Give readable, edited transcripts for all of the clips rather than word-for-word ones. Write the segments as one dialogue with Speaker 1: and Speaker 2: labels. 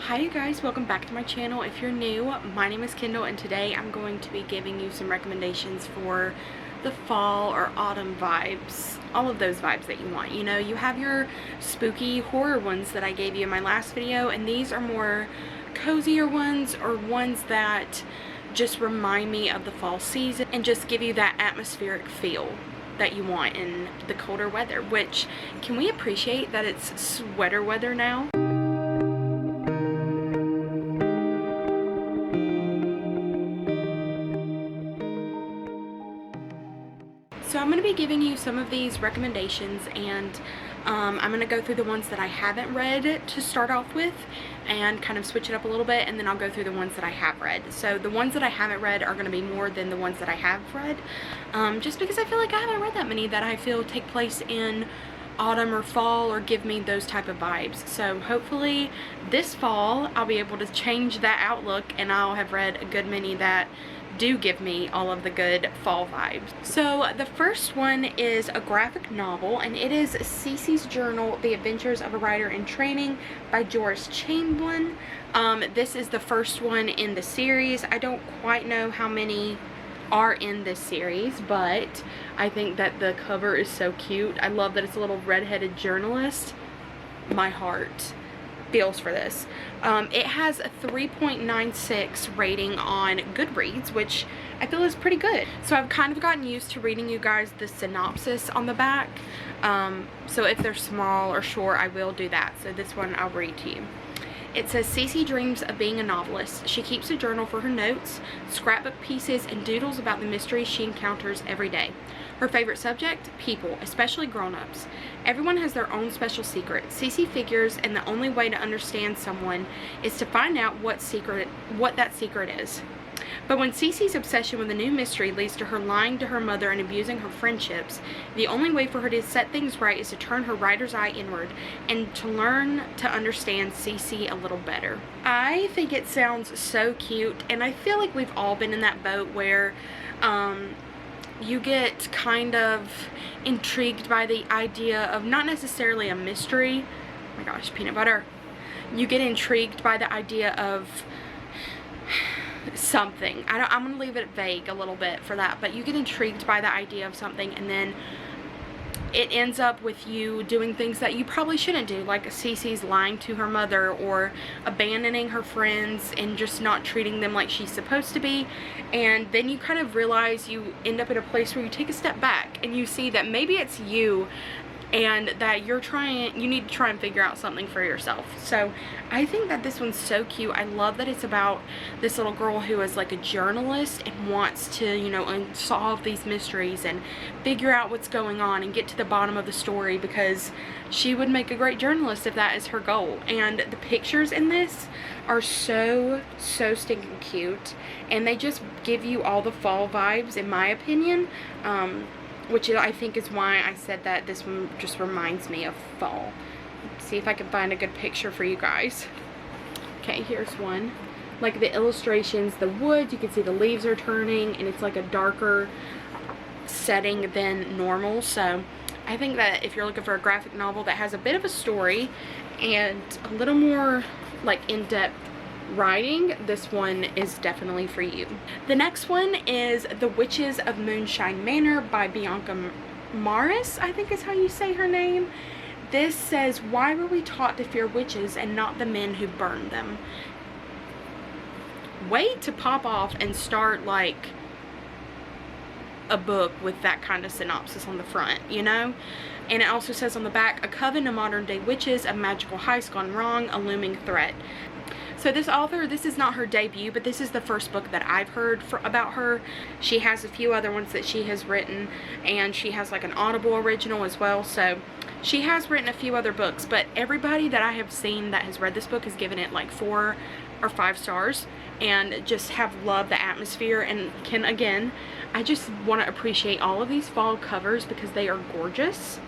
Speaker 1: Hi you guys, welcome back to my channel. If you're new, my name is Kendall and today I'm going to be giving you some recommendations for the fall or autumn vibes. All of those vibes that you want. You know, you have your spooky horror ones that I gave you in my last video, and these are more cozier ones, or ones that just remind me of the fall season and just give you that atmospheric feel that you want in the colder weather. Which, can we appreciate that it's sweater weather now? So I'm going to be giving you some of these recommendations, and I'm going to go through the ones that I haven't read to start off with and kind of switch it up a little bit, and then I'll go through the ones that I have read. So the ones that I haven't read are going to be more than the ones that I have read, just because I feel like I haven't read that many that I feel take place in autumn or fall or give me those type of vibes. So hopefully this fall I'll be able to change that outlook and I'll have read a good many that do give me all of the good fall vibes. So the first one is a graphic novel, and it is CeCes Journal, The Adventures of a Writer in Training by Joris Chamblain. This is the first one in the series. I don't quite know how many are in this series, but I think that the cover is so cute. I love that it's a little redheaded journalist. My heart feels for this. It has a 3.96 rating on Goodreads, which I feel is pretty good. So I've kind of gotten used to reading you guys the synopsis on the back. So if they're small or short, I will do that. So this one I'll read to you. It says, Cici dreams of being a novelist. She keeps a journal for her notes, scrapbook pieces, and doodles about the mysteries she encounters every day. Her favorite subject? People, especially grown-ups. Everyone has their own special secret. Cici figures, and the only way to understand someone is to find out what that secret is. But when Cici's obsession with a new mystery leads to her lying to her mother and abusing her friendships, the only way for her to set things right is to turn her writer's eye inward and to learn to understand Cici a little better. I think it sounds so cute, and I feel like we've all been in that boat where you get kind of intrigued by the idea of not necessarily a mystery. Oh my gosh, peanut butter. You get intrigued by the idea of something. I'm going to leave it vague a little bit for that, but you get intrigued by the idea of something, and then it ends up with you doing things that you probably shouldn't do, like Cici's lying to her mother or abandoning her friends and just not treating them like she's supposed to be. And then you kind of realize, you end up at a place where you take a step back and you see that maybe it's you, and that you need to try and figure out something for yourself. So I think that this one's so cute. I love that it's about this little girl who is like a journalist and wants to, you know, unsolve these mysteries and figure out what's going on and get to the bottom of the story, because she would make a great journalist if that is her goal. And the pictures in this are so stinking cute, and they just give you all the fall vibes, in my opinion. Which I think is why I said that this one just reminds me of fall. Let's see if I can find a good picture for you guys. Okay, here's one. Like the illustrations, the woods, you can see the leaves are turning, and it's like a darker setting than normal. So I think that if you're looking for a graphic novel that has a bit of a story and a little more like in-depth writing, this one is definitely for you. The next one is The Witches of Moonshine Manor by Bianca Marais, I think is how you say her name. This says, why were we taught to fear witches and not the men who burned them? Way to pop off and start like a book with that kind of synopsis on the front, you know? And it also says on the back, a coven of modern day witches, a magical heist gone wrong, a looming threat. So this author, this is not her debut, but this is the first book that I've heard about her. She has a few other ones that she has written, and she has like an Audible original as well. So she has written a few other books, but everybody that I have seen that has read this book has given it like 4 or 5 stars and just have loved the atmosphere. And again, I just want to appreciate all of these fall covers because they are gorgeous.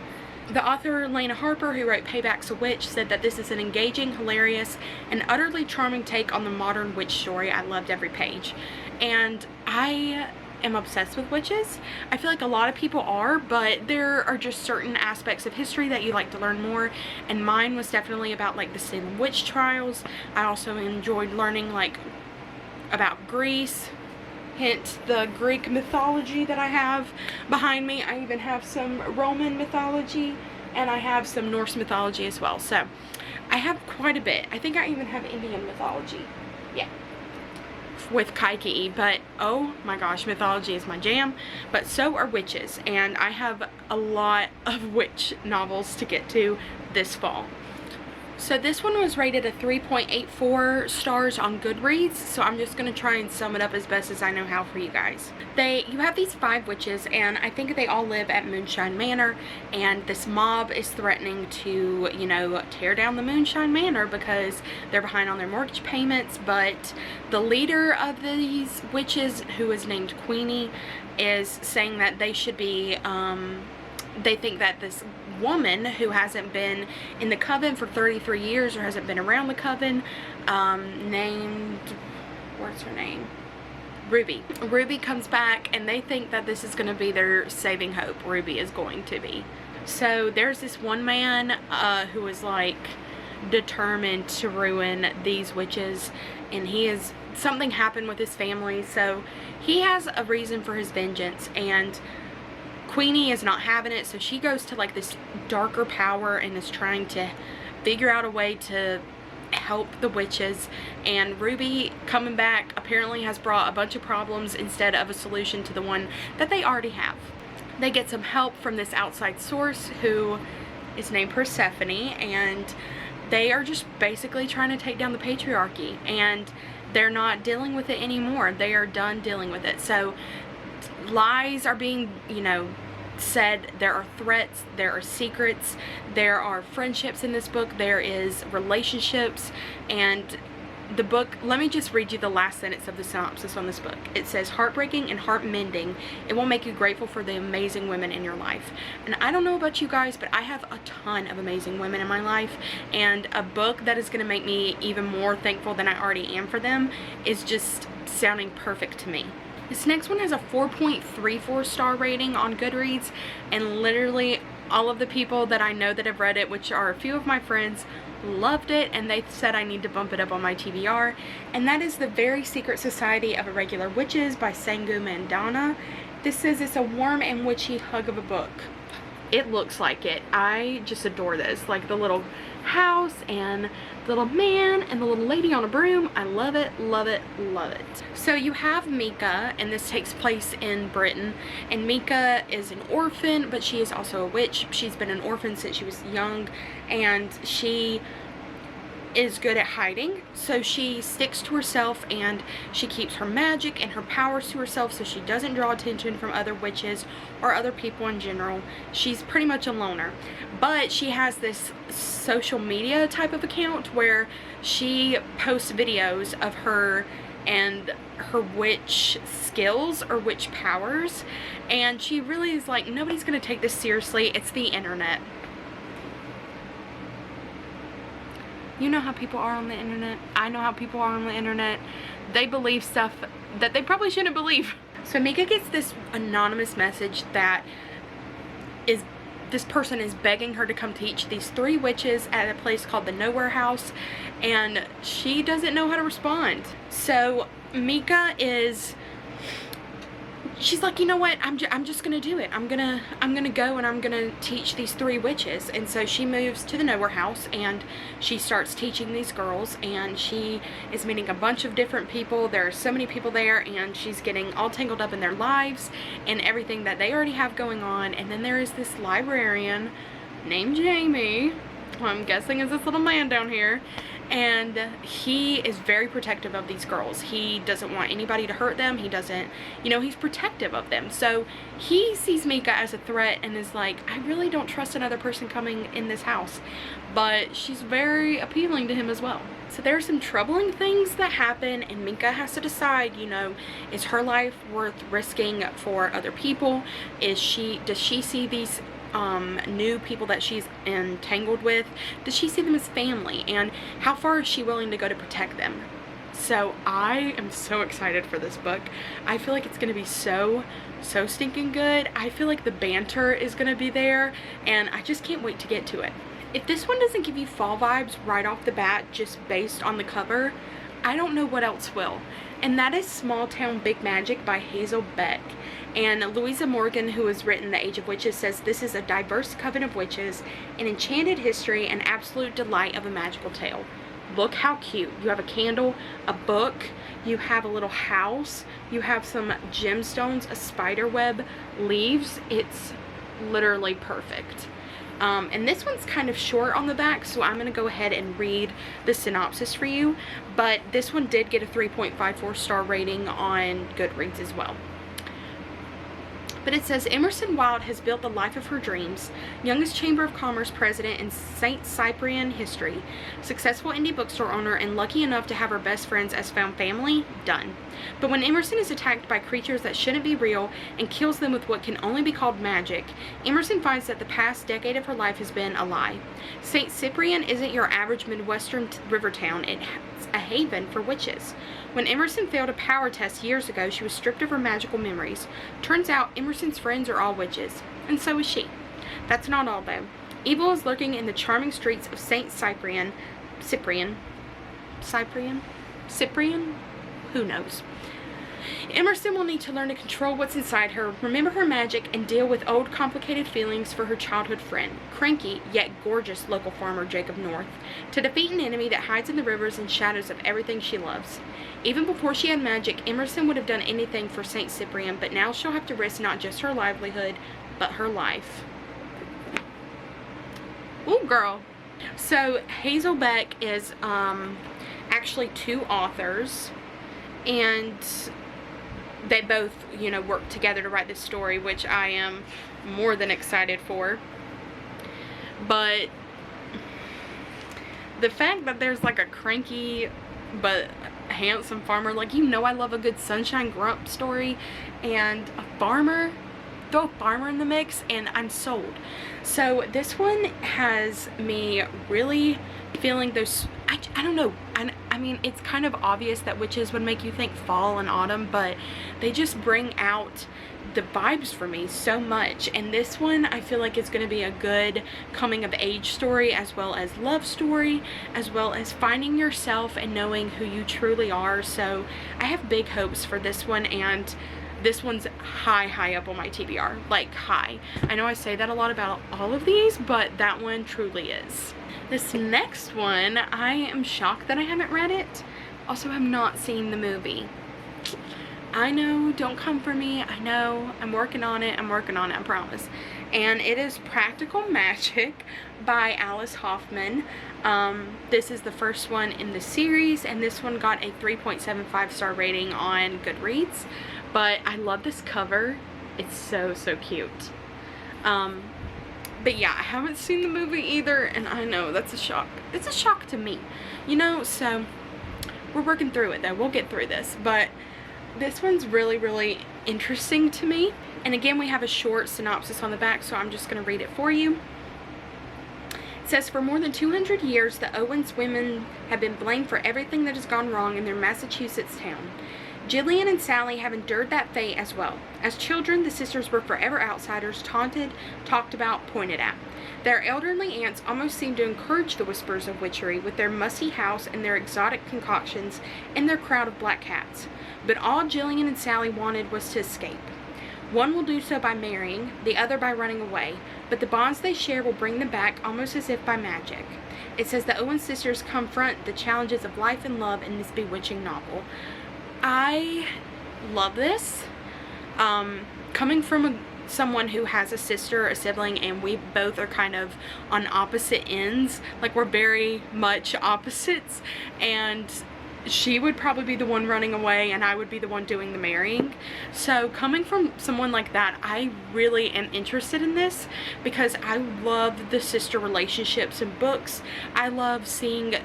Speaker 1: The author, Lena Harper, who wrote Payback's a Witch, said that this is an engaging, hilarious, and utterly charming take on the modern witch story. I loved every page. And I am obsessed with witches. I feel like a lot of people are, but there are just certain aspects of history that you like to learn more, and mine was definitely about like the Salem witch trials. I also enjoyed learning like about Greece, hint the Greek mythology that I have behind me. I even have some Roman mythology, and I have some Norse mythology as well. So I have quite a bit. I think I even have Indian mythology. Yeah. With Kaiki, but oh my gosh, mythology is my jam. But so are witches, and I have a lot of witch novels to get to this fall. So this one was rated a 3.84 stars on Goodreads, so I'm just going to try and sum it up as best as I know how for you guys. You have these 5 witches, and I think they all live at Moonshine Manor, and this mob is threatening to, you know, tear down the Moonshine Manor because they're behind on their mortgage payments. But the leader of these witches, who is named Queenie, is saying that they should be, they think that this woman who hasn't been in the coven for 33 years or hasn't been around the coven, named, what's her name? Ruby. Ruby comes back, and they think that this is going to be their saving hope. Ruby is going to be. So there's this one man who is like determined to ruin these witches, and something happened with his family, so he has a reason for his vengeance, and Queenie is not having it, so she goes to like this darker power and is trying to figure out a way to help the witches. And Ruby coming back apparently has brought a bunch of problems instead of a solution to the one that they already have. They get some help from this outside source who is named Persephone, and they are just basically trying to take down the patriarchy, and they're not dealing with it anymore. They are done dealing with it. So lies are being, you know, said. There are threats, there are secrets, there are friendships in this book, there is relationships. And the book, let me just read you the last sentence of the synopsis on this book. It says, heartbreaking and heart mending, it will make you grateful for the amazing women in your life. And I don't know about you guys, but I have a ton of amazing women in my life, and a book that is going to make me even more thankful than I already am for them is just sounding perfect to me. This next one has a 4.34 star rating on Goodreads, and literally all of the people that I know that have read it, which are a few of my friends, loved it, and they said I need to bump it up on my TBR. And that is The Very Secret Society of Irregular Witches by Sangu Mandanna. This says it's a warm and witchy hug of a book. It looks like it. I just adore this. Like the little house and the little man and the little lady on a broom. I love it, love it, love it. So you have Mika, and this takes place in Britain. And Mika is an orphan, but she is also a witch. She's been an orphan since she was young, and she is good at hiding, so she sticks to herself, and she keeps her magic and her powers to herself so she doesn't draw attention from other witches or other people in general. She's pretty much a loner, but she has this social media type of account where she posts videos of her and her witch skills or witch powers, and she really is like, nobody's gonna take this seriously. It's the internet. You know how people are on the internet. I know how people are on the internet. They believe stuff that they probably shouldn't believe. So Mika gets this anonymous message that this person is begging her to come teach these 3 witches at a place called the Nowhere House, and she doesn't know how to respond. So Mika she's like, you know what, I'm just gonna do it. I'm gonna go and I'm gonna teach these 3 witches. And so she moves to the Nowhere House, and she starts teaching these girls, and she is meeting a bunch of different people. There are so many people there, and she's getting all tangled up in their lives and everything that they already have going on. And then there is this librarian named Jamie, who I'm guessing is this little man down here, and he is very protective of these girls. He doesn't want anybody to hurt them. He doesn't, you know, he's protective of them. So he sees Mika as a threat and is like, I really don't trust another person coming in this house. But she's very appealing to him as well. So there are some troubling things that happen, and Mika has to decide, you know, is her life worth risking for other people? Does she see these new people that she's entangled with, does she see them as family, and how far is she willing to go to protect them? So I am so excited for this book. I feel like it's going to be so stinking good. I feel like the banter is going to be there, and I just can't wait to get to it. If this one doesn't give you fall vibes right off the bat just based on the cover, I don't know what else will. And that is Small Town Big Magic by Hazel Beck. And Louisa Morgan, who has written The Age of Witches, says this is a diverse coven of witches, an enchanted history, and absolute delight of a magical tale. Look how cute. You have a candle, a book, you have a little house, you have some gemstones, a spider web, leaves. It's literally perfect. And this one's kind of short on the back, so I'm going to go ahead and read the synopsis for you. But this one did get a 3.54 star rating on Goodreads as well. But it says, Emerson Wilde has built the life of her dreams, youngest Chamber of Commerce president in St. Cyprian history, successful indie bookstore owner, and lucky enough to have her best friends as found family, done. But when Emerson is attacked by creatures that shouldn't be real and kills them with what can only be called magic, Emerson finds that the past decade of her life has been a lie. St. Cyprian isn't your average Midwestern river town, it's a haven for witches. When Emerson failed a power test years ago, she was stripped of her magical memories. Turns out, Emerson's friends are all witches, and so is she. That's not all, though. Evil is lurking in the charming streets of St. Cyprian? Who knows? Emerson will need to learn to control what's inside her, remember her magic, and deal with old complicated feelings for her childhood friend, cranky yet gorgeous local farmer Jacob North, to defeat an enemy that hides in the rivers and shadows of everything she loves. Even before she had magic, Emerson would have done anything for St. Cyprian, but now she'll have to risk not just her livelihood, but her life. Ooh, girl. So, Hazel Beck is actually 2 authors, and they both, work together to write this story, which I am more than excited for. But the fact that there's like a cranky but handsome farmer, like, I love a good sunshine grump story, and a farmer, throw a farmer in the mix, and I'm sold. So this one has me really feeling those, I don't know, I mean, it's kind of obvious that witches would make you think fall and autumn, but they just bring out the vibes for me so much. And this one, I feel like it's going to be a good coming of age story, as well as love story, as well as finding yourself and knowing who you truly are. So I have big hopes for this one, and this one's high up on my TBR, like high. I know I say that a lot about all of these, but that one truly is. This next one, I am shocked that I haven't read it. Also, have not seen the movie. I know, don't come for me. I know, I'm working on it, I promise. And it is Practical Magic by Alice Hoffman. This is the first one in the series, and this one got a 3.75 star rating on Goodreads. But I love this cover. It's so cute. But yeah, I haven't seen the movie either, and I know that's a shock. It's a shock to me, so we're working through it though. We'll get through this, but this one's really interesting to me. And again, we have a short synopsis on the back, so I'm just going to read it for you. It says, for more than 200 years, the Owens women have been blamed for everything that has gone wrong in their Massachusetts town. Jillian and Sally have endured that fate as well. As children, the sisters were forever outsiders, taunted, talked about, pointed at. Their elderly aunts almost seemed to encourage the whispers of witchery with their musty house and their exotic concoctions and their crowd of black cats. But all Jillian and Sally wanted was to escape. One will do so by marrying, the other by running away, but the bonds they share will bring them back almost as if by magic. It says the Owen sisters confront the challenges of life and love in this bewitching novel. I love this. Coming from someone who has a sister, a sibling, and we both are kind of on opposite ends, like we're very much opposites, and she would probably be the one running away and I would be the one doing the marrying. So coming from someone like that, I really am interested in this because I love the sister relationships in books. I love seeing,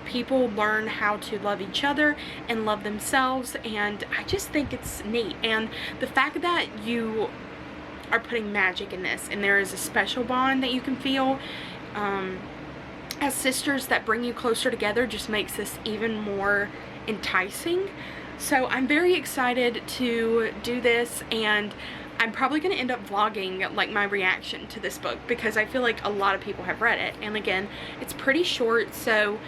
Speaker 1: people learn how to love each other and love themselves, and I just think it's neat. And the fact that you are putting magic in this and there is a special bond that you can feel, as sisters that bring you closer together just makes this even more enticing. So I'm very excited to do this, and I'm probably going to end up vlogging like my reaction to this book because I feel like a lot of people have read it, and again, it's pretty short, so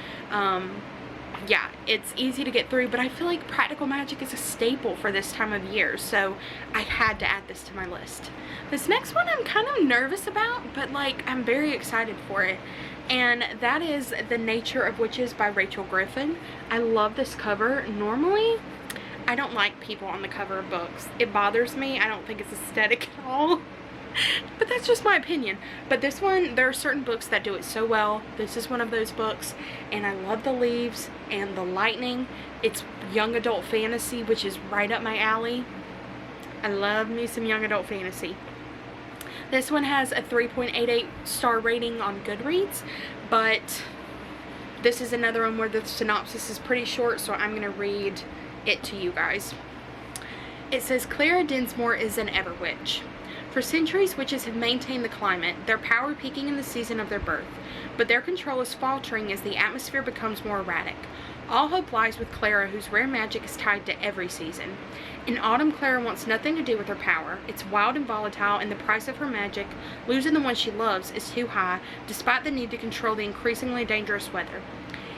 Speaker 1: yeah, it's easy to get through, but I feel like practical magic is a staple for this time of year, so I had to add this to my list. This next one I'm kind of nervous about, but like I'm very excited for it, and that is The Nature of Witches by Rachel Griffin. I love this cover. Normally I don't like people on the cover of books. It bothers me. I don't think it's aesthetic at all. But that's just my opinion. But this one, there are certain books that do it so well. This is one of those books, and I love the leaves and the lightning. It's young adult fantasy, which is right up my alley. I love me some young adult fantasy. This one has a 3.88 star rating on Goodreads, but this is another one where the synopsis is pretty short, so I'm going to read it to you guys. It says, Clara Dinsmore is an ever-witch. For centuries, witches have maintained the climate, their power peaking in the season of their birth, but their control is faltering as the atmosphere becomes more erratic. All hope lies with Clara, whose rare magic is tied to every season. In autumn, Clara wants nothing to do with her power. It's wild and volatile, and the price of her magic, losing the one she loves, is too high, despite the need to control the increasingly dangerous weather.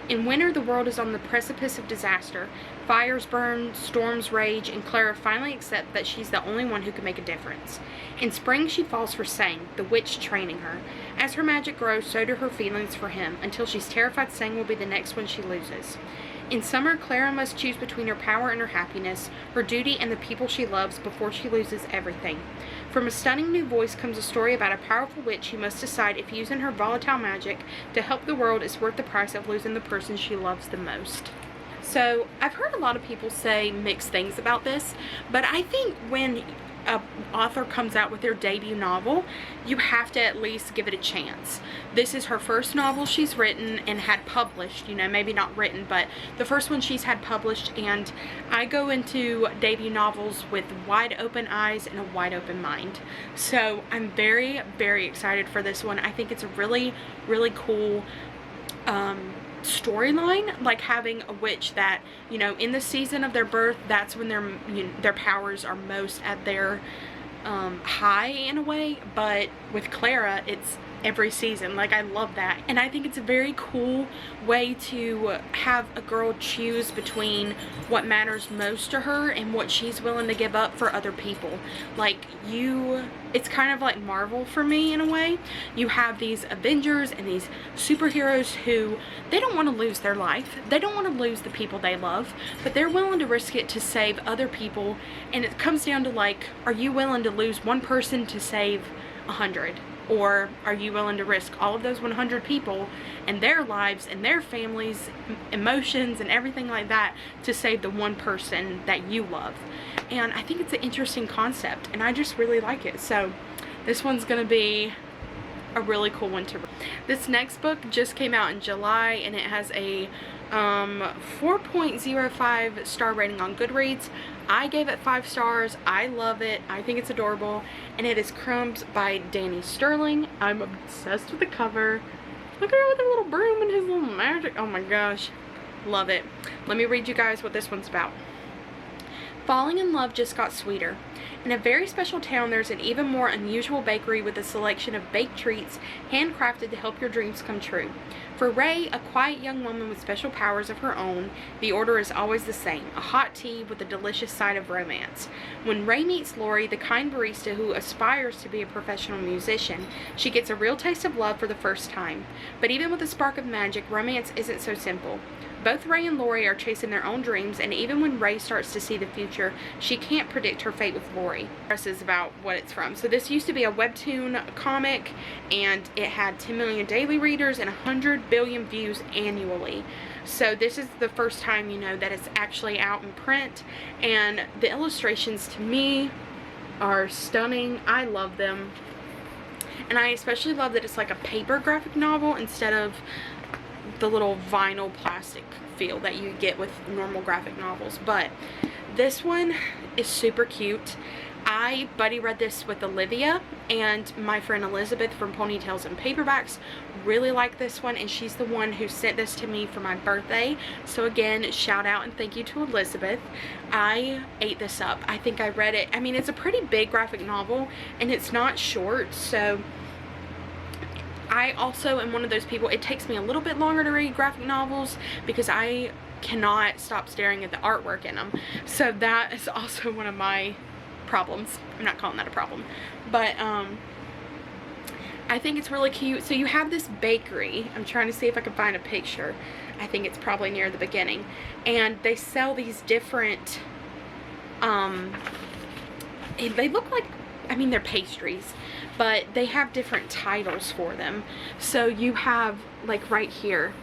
Speaker 1: In winter, the world is on the precipice of disaster. Fires burn, storms rage, and Clara finally accepts that she's the only one who can make a difference. In spring, she falls for Sang, the witch training her. As her magic grows, so do her feelings for him, until she's terrified Sang will be the next one she loses. In summer, Clara must choose between her power and her happiness, her duty and the people she loves before she loses everything. From a stunning new voice comes a story about a powerful witch who must decide if using her volatile magic to help the world is worth the price of losing the person she loves the most. So, I've heard a lot of people say mixed things about this, but I think when an author comes out with their debut novel, you have to at least give it a chance. This is her first novel she's written and had published, you know, maybe not written, but the first one she's had published, and I go into debut novels with wide open eyes and a wide open mind. So I'm very, very excited for this one. I think it's a really, really cool storyline, like having a witch that, you know, in the season of their birth, that's when their powers are most at their high in a way, but with Clara, it's every season. Like, I love that, and I think it's a very cool way to have a girl choose between what matters most to her and what she's willing to give up for other people. Like, it's kind of like Marvel for me in a way. You have these Avengers and these superheroes who, they don't want to lose their life, they don't want to lose the people they love, but they're willing to risk it to save other people, and it comes down to, like, are you willing to lose one person to save 100? Or are you willing to risk all of those 100 people and their lives and their families, emotions and everything like that to save the one person that you love? And I think it's an interesting concept, and I just really like it. So this one's going to be a really cool one to read. This next book just came out in July, and it has a 4.05 star rating on Goodreads. I gave it 5 stars. I love it. I think it's adorable. And it is Crumbs by Stirling. I'm obsessed with the cover. Look at her with her little broom and his little magic. Oh my gosh. Love it. Let me read you guys what this one's about. Falling in love just got sweeter. In a very special town, there's an even more unusual bakery with a selection of baked treats handcrafted to help your dreams come true. For Ray, a quiet young woman with special powers of her own, the order is always the same, a hot tea with a delicious side of romance. When Ray meets Lori, the kind barista who aspires to be a professional musician, she gets a real taste of love for the first time. But even with a spark of magic, romance isn't so simple. Both Ray and Lori are chasing their own dreams, and even when Ray starts to see the future, she can't predict her fate with Lori. This is about what it's from. So this used to be a webtoon comic, and it had 10 million daily readers and 100 billion views annually. So this is the first time, you know, that it's actually out in print, and the illustrations to me are stunning. I love them, and I especially love that it's like a paper graphic novel instead of the little vinyl plastic feel that you get with normal graphic novels. But this one is super cute. I buddy read this with Olivia, and my friend Elizabeth from Ponytails and Paperbacks really liked this one, and she's the one who sent this to me for my birthday. So again, shout out and thank you to Elizabeth. I ate this up. I think I read it. I mean, it's a pretty big graphic novel and it's not short, so I also am one of those people, it takes me a little bit longer to read graphic novels because I cannot stop staring at the artwork in them. So that is also one of my problems. I'm not calling that a problem, but I think it's really cute. So you have this bakery. I'm trying to see if I can find a picture. I think it's probably near the beginning, and they sell these different they look like, I mean, they're pastries, but they have different titles for them. So you have, like right here,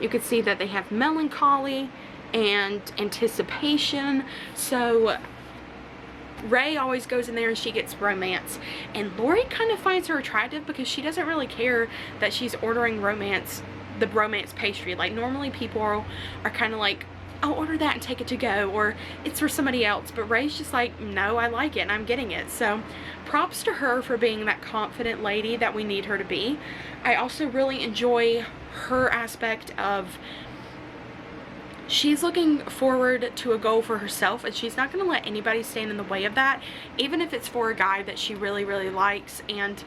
Speaker 1: you can see that they have melancholy and anticipation. So Ray always goes in there and she gets romance, and Lori kind of finds her attractive because she doesn't really care that she's ordering the romance pastry. Like normally people are kind of like, I'll order that and take it to go, or it's for somebody else, but Ray's just like, no, I like it and I'm getting it. So props to her for being that confident lady that we need her to be. I also really enjoy her aspect of, she's looking forward to a goal for herself, and she's not going to let anybody stand in the way of that, even if it's for a guy that she really, really likes. And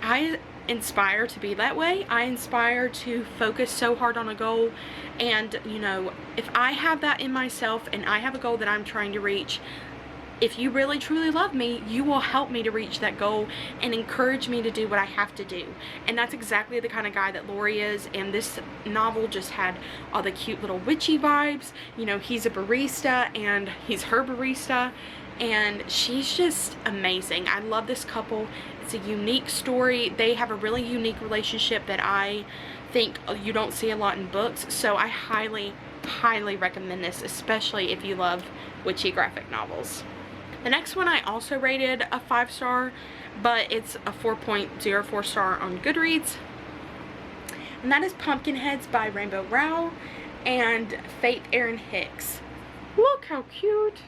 Speaker 1: I inspire to be that way. I inspire to focus so hard on a goal, and you know, if I have that in myself and I have a goal that I'm trying to reach, if you really truly love me, you will help me to reach that goal and encourage me to do what I have to do. And that's exactly the kind of guy that Lori is. And this novel just had all the cute little witchy vibes. You know, he's a barista and he's her barista, and she's just amazing. I love this couple. It's a unique story. They have a really unique relationship that I think you don't see a lot in books. So I highly, highly recommend this, especially if you love witchy graphic novels. The next one I also rated a 5-star, but it's a 4.04 star on Goodreads, and that is Pumpkinheads by Rainbow Rowell and Faith Erin Hicks. Look how cute.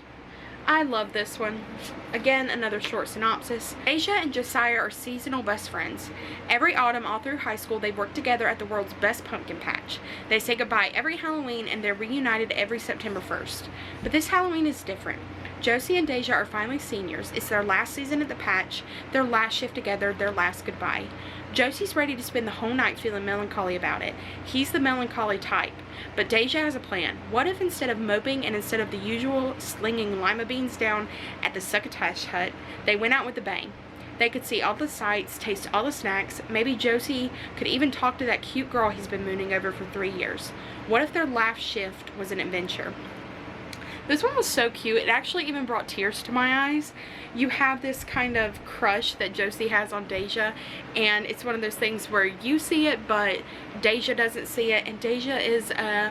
Speaker 1: I love this one. Again, another short synopsis. Deja and Josiah are seasonal best friends. Every autumn all through high school, they work together at the world's best pumpkin patch. They say goodbye every Halloween, and they're reunited every September 1st. But this Halloween is different. Josie and Deja are finally seniors. It's their last season at the patch, their last shift together, their last goodbye. Josie's ready to spend the whole night feeling melancholy about it. He's the melancholy type. But Deja has a plan. What if instead of moping and instead of the usual slinging lima beans down at the succotash hut, they went out with a bang? They could see all the sights, taste all the snacks. Maybe Josie could even talk to that cute girl he's been mooning over for 3 years. What if their last shift was an adventure? This one was so cute. It actually even brought tears to my eyes. You have this kind of crush that Josie has on Deja, and it's one of those things where you see it, but Deja doesn't see it. And Deja is a,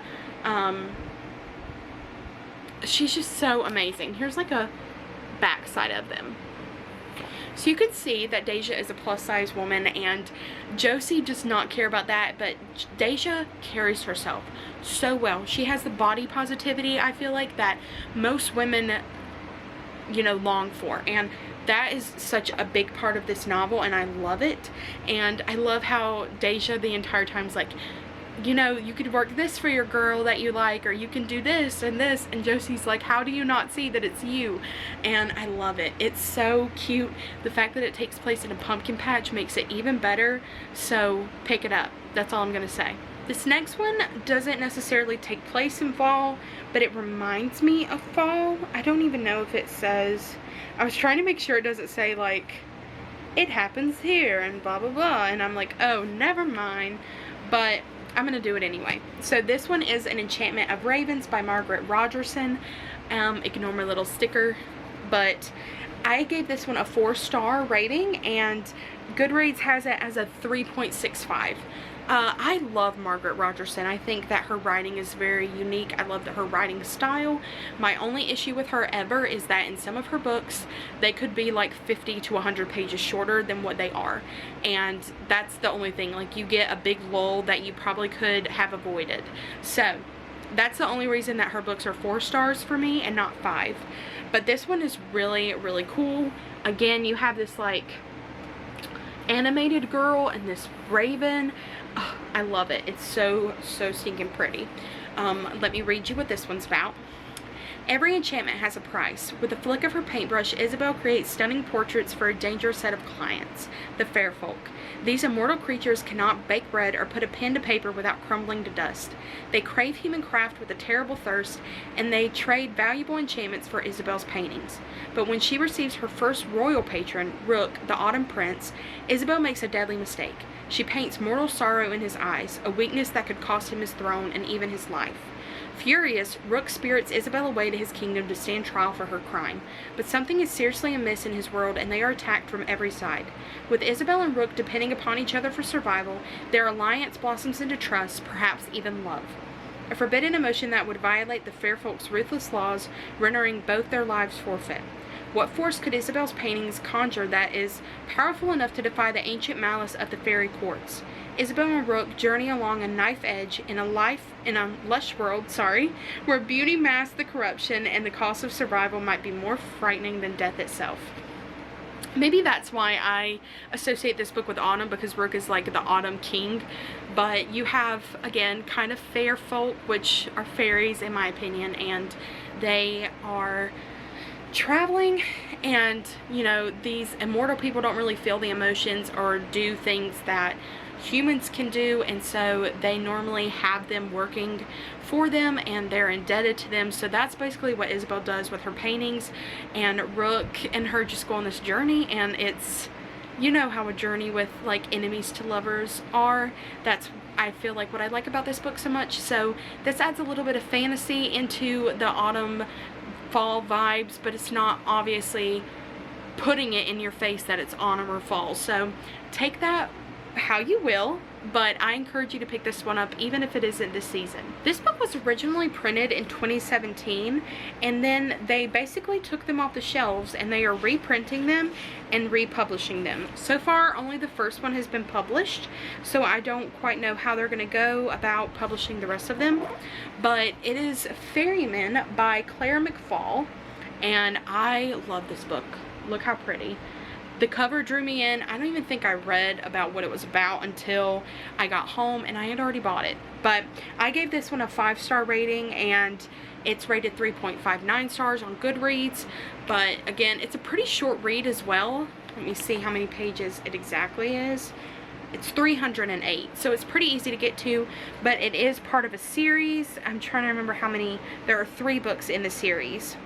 Speaker 1: she's just so amazing. Here's like a backside of them. So you can see that Deja is a plus size woman, and Josie does not care about that, but Deja carries herself so well. She has the body positivity, I feel like, that most women, you know, long for, and that is such a big part of this novel, and I love it. And I love how Deja the entire time is like, you know, you could work this for your girl that you like, or you can do this and this, and Josie's like, how do you not see that it's you? And I love it. It's so cute. The fact that it takes place in a pumpkin patch makes it even better, so pick it up. That's all I'm gonna say. This next one doesn't necessarily take place in fall, but it reminds me of fall. I don't even know if it says, I was trying to make sure it doesn't say like, it happens here and blah blah blah, and I'm like, oh, never mind, but I'm gonna do it anyway. So this one is an Enchantment of Ravens by Margaret Rogerson. Ignore my little sticker, but I gave this one a 4-star rating, and Goodreads has it as a 3.65. I love Margaret Rogerson. I think that her writing is very unique. I love that her writing style. My only issue with her ever is that in some of her books, they could be like 50 to 100 pages shorter than what they are. And that's the only thing. Like, you get a big lull that you probably could have avoided. So that's the only reason that her books are 4 stars for me and not 5. But this one is really, really cool. Again, you have this like animated girl and this raven. Oh, I love it. It's so stinking pretty. Let me read you what this one's about. Every enchantment has a price. With a flick of her paintbrush, Isabel creates stunning portraits for a dangerous set of clients, the fair folk. These immortal creatures cannot bake bread or put a pen to paper without crumbling to dust. They crave human craft with a terrible thirst, and they trade valuable enchantments for Isabel's paintings. But when she receives her first royal patron, Rook, the Autumn Prince, Isabel makes a deadly mistake. She paints mortal sorrow in his eyes, a weakness that could cost him his throne and even his life. Furious, Rook spirits Isabel away to his kingdom to stand trial for her crime. But something is seriously amiss in his world, and they are attacked from every side. With Isabel and Rook depending upon each other for survival, their alliance blossoms into trust, perhaps even love. A forbidden emotion that would violate the fair folk's ruthless laws, rendering both their lives forfeit. What force could Isabel's paintings conjure that is powerful enough to defy the ancient malice of the fairy courts? Isabel and Rook journey along a knife edge in a lush world, where beauty masks the corruption and the cost of survival might be more frightening than death itself. Maybe that's why I associate this book with autumn, because Rook is like the autumn king. But you have, again, kind of fair folk, which are fairies in my opinion, and they are traveling, and you know, these immortal people don't really feel the emotions or do things that humans can do, and so they normally have them working for them and they're indebted to them. So that's basically what Isabel does with her paintings, and Rook and her just go on this journey, and it's, you know how a journey with like enemies to lovers are. That's, I feel like, what I like about this book so much. So this adds a little bit of fantasy into the autumn fall vibes, but it's not obviously putting it in your face that it's autumn or fall. So take that how you will, but I encourage you to pick this one up even if it isn't this season. This book was originally printed in 2017, and then they basically took them off the shelves and they are reprinting them and republishing them. So far only the first one has been published, so I don't quite know how they're going to go about publishing the rest of them. But it is Ferryman by McFall, and I love this book. Look how pretty. The cover drew me in. I don't even think I read about what it was about until I got home, and I had already bought it. But I gave this one a 5-star rating, and it's rated 3.59 stars on Goodreads. But again, it's a pretty short read as well. Let me see how many pages it exactly is. It's 308, so it's pretty easy to get to, but it is part of a series. I'm trying to remember how many. There are 3 books in the series.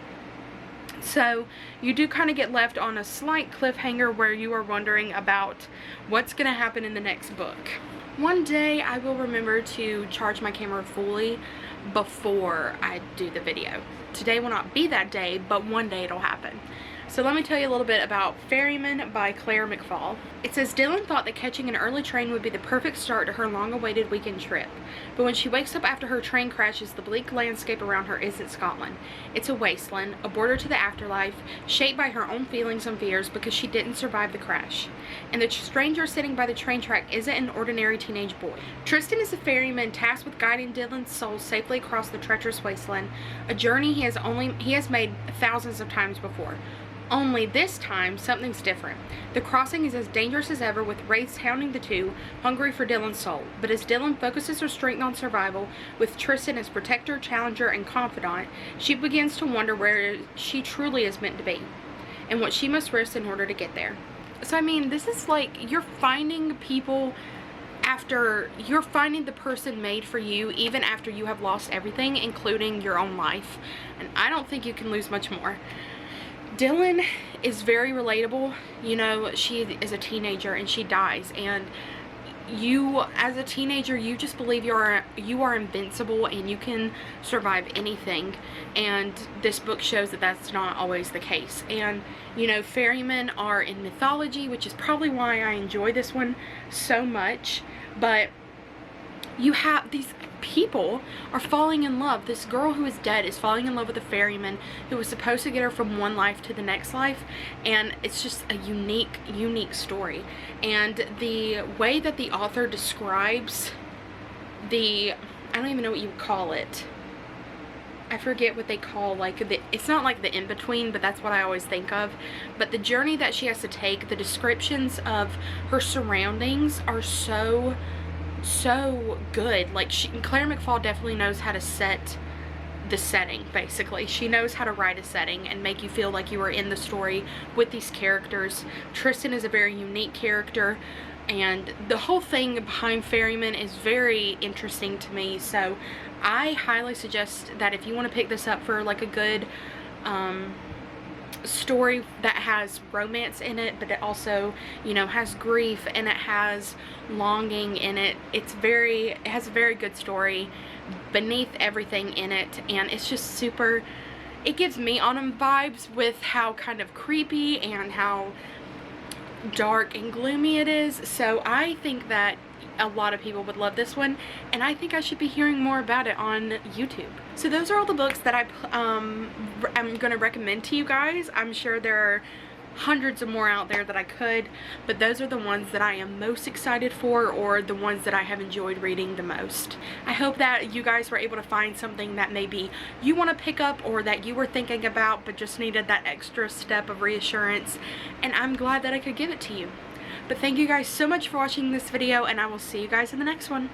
Speaker 1: So you do kind of get left on a slight cliffhanger where you are wondering about what's going to happen in the next book. One day I will remember to charge my camera fully before I do the video. Today will not be that day, but one day it'll happen. So let me tell you a little bit about Ferryman by McFall. It says, Dylan thought that catching an early train would be the perfect start to her long-awaited weekend trip. But when she wakes up after her train crashes, the bleak landscape around her isn't Scotland. It's a wasteland, a border to the afterlife, shaped by her own feelings and fears because she didn't survive the crash. And the stranger sitting by the train track isn't an ordinary teenage boy. Tristan is a ferryman tasked with guiding Dylan's soul safely across the treacherous wasteland, a journey he has made thousands of times before. Only this time, something's different. The crossing is as dangerous as ever, with wraiths hounding the two, hungry for Dylan's soul. But as Dylan focuses her strength on survival, with Tristan as protector, challenger, and confidant, she begins to wonder where she truly is meant to be, and what she must risk in order to get there. So I mean, this is like, you're finding people after, you're finding the person made for you, even after you have lost everything, including your own life. And I don't think you can lose much more. Dylan is very relatable. You know, she is a teenager and she dies, and you as a teenager, you just believe you are invincible and you can survive anything, and this book shows that that's not always the case. And you know, ferrymen are in mythology, which is probably why I enjoy this one so much. But you have these people are falling in love. This girl who is dead is falling in love with a ferryman who was supposed to get her from one life to the next life, and it's just a unique story. And the way that the author describes the, I don't even know what you would call it, I forget what they call, like, it's not like the in-between, but that's what I always think of. But the journey that she has to take, the descriptions of her surroundings are so good. Like, Claire McFall definitely knows how to set the setting. Basically, she knows how to write a setting and make you feel like you are in the story with these characters. Tristan is a very unique character, and the whole thing behind Ferryman is very interesting to me. So I highly suggest that if you want to pick this up for like a good story that has romance in it, but it also, you know, has grief and it has longing in it. It has a very good story beneath everything in it, and it's just super, it gives me Autumn vibes with how kind of creepy and how dark and gloomy it is. So I think that a lot of people would love this one, and I think I should be hearing more about it on YouTube. So those are all the books that I'm going to recommend to you guys. I'm sure there are hundreds of more out there that I could, but those are the ones that I am most excited for, or the ones that I have enjoyed reading the most. I hope that you guys were able to find something that maybe you want to pick up, or that you were thinking about but just needed that extra step of reassurance, and I'm glad that I could give it to you. But thank you guys so much for watching this video, and I will see you guys in the next one.